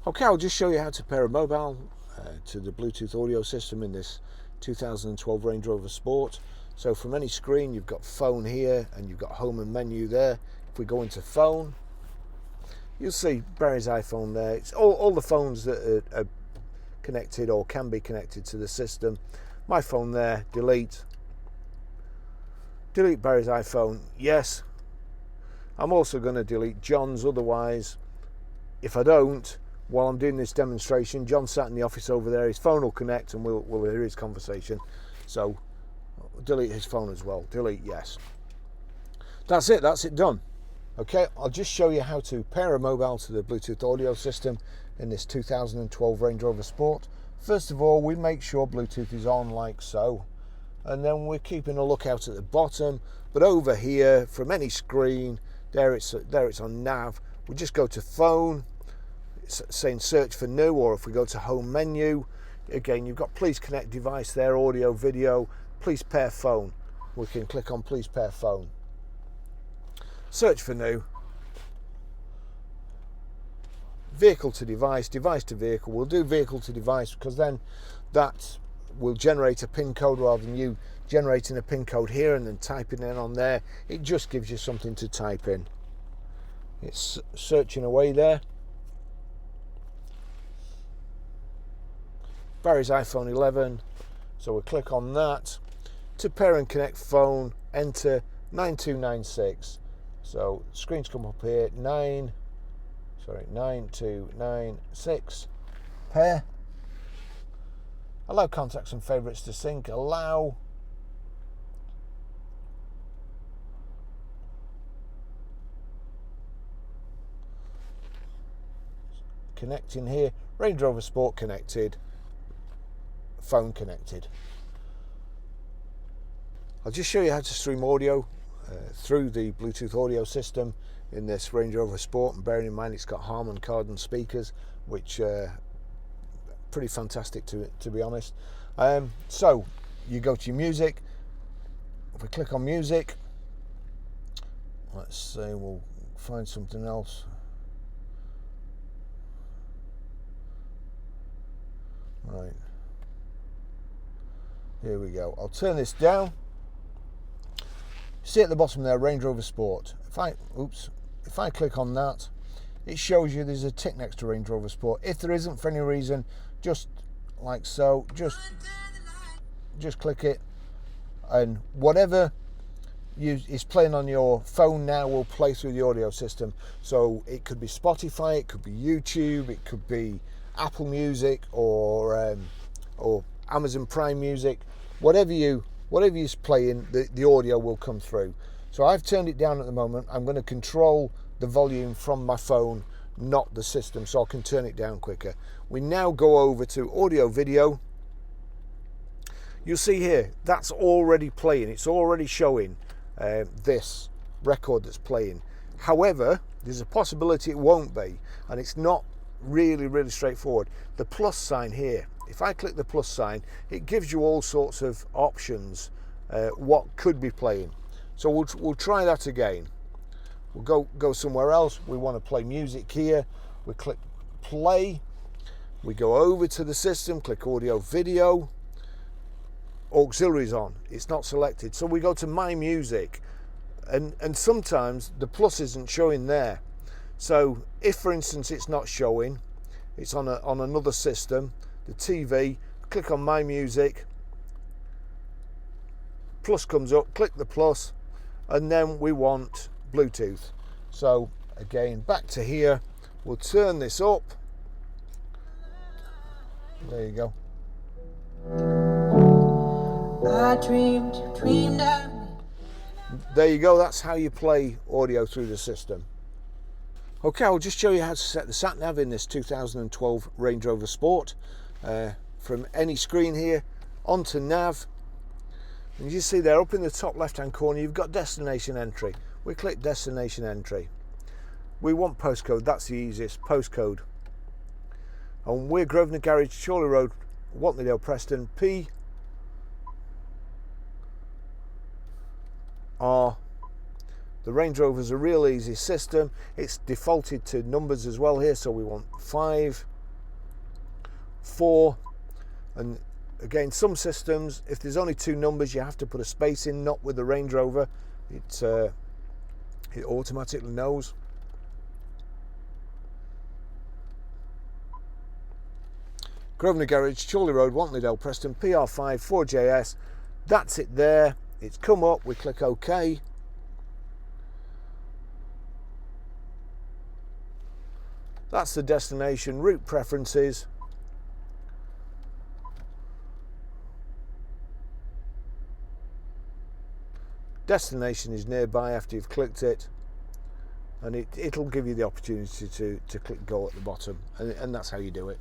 Okay, I'll just show you how to pair a mobile to the Bluetooth audio system in this 2012 Range Rover Sport. So from any screen, you've got phone here and you've got home and menu there. If we go into phone, you'll see Barry's iPhone there. It's all the phones that are connected or can be connected to the system. My phone there, delete Barry's iPhone, yes. I'm also going to delete John's, otherwise, if I don't, while I'm doing this demonstration, John sat in the office over there, his phone will connect and we'll hear his conversation. So delete his phone as well, delete yes. That's it done. Okay, I'll just show you how to pair a mobile to the Bluetooth audio system in this 2012 Range Rover Sport. First of all, we make sure Bluetooth is on like so, and then we're keeping a lookout at the bottom, but over here from any screen, there it's on nav. We just go to phone, saying search for new, or if we go to home menu, again you've got please connect device there, audio, video, please pair phone. We can click on please pair phone, search for new, vehicle to device, device to vehicle. We'll do vehicle to device because then that will generate a pin code rather than you generating a pin code here and then typing in on there. It just gives you something to type in. It's searching away there. Barry's iPhone 11, so we'll click on that. To pair and connect phone, enter 9296. So screens come up here, 9296. Pair. Allow contacts and favourites to sync. Allow. Connecting here. Range Rover Sport connected. Phone connected. I'll just show you how to stream audio through the Bluetooth audio system in this Range Rover Sport, and bearing in mind it's got Harman Kardon speakers, which are pretty fantastic to be honest. So you go to your music. If we click on music, let's say we'll find something else. Right, here we go. I'll turn this down. See at the bottom there, Range Rover Sport. If I click on that, it shows you there's a tick next to Range Rover Sport. If there isn't for any reason, just like so, just click it, and whatever is playing on your phone now will play through the audio system. So it could be Spotify, it could be YouTube, it could be Apple Music or Amazon Prime Music. Whatever you're playing, the audio will come through. So I've turned it down at the moment. I'm going to control the volume from my phone, not the system, so I can turn it down quicker. We now go over to audio video. You'll see here that's already playing. It's already showing this record that's playing. However, there's a possibility it won't be, and it's not really straightforward. The plus sign here, if I click the plus sign, it gives you all sorts of options what could be playing. So we'll try that again. We'll go somewhere else. We want to play music here. We click play. We go over to the system, click audio video. Auxiliaries on. It's not selected. So we go to my music, and sometimes the plus isn't showing there. So if, for instance, it's not showing, it's on another system, the TV, click on my music, plus comes up, click the plus, and then we want Bluetooth. So again, back to here, we'll turn this up. There you go. I dreamed of me. There you go, that's how you play audio through the system. Okay, I'll just show you how to set the sat nav in this 2012 Range Rover Sport. From any screen here onto nav, and you see there up in the top left hand corner you've got destination entry. We click destination entry. We want postcode, that's the easiest, postcode. And we're Grosvenor Garage, Chorley Road, Whatleydale, Preston, PR. The Range Rover is a real easy system. It's defaulted to numbers as well here, so we want 5. 4. And again, some systems, if there's only 2 numbers, you have to put a space in, not with the Range Rover. It automatically knows. Grosvenor Garage, Chorley Road, Wantley, Preston, PR5 4JS. That's it there. It's come up. We click OK. That's the destination. Route preferences. Destination is nearby after you've clicked it, and it'll give you the opportunity to click go at the bottom, and that's how you do it.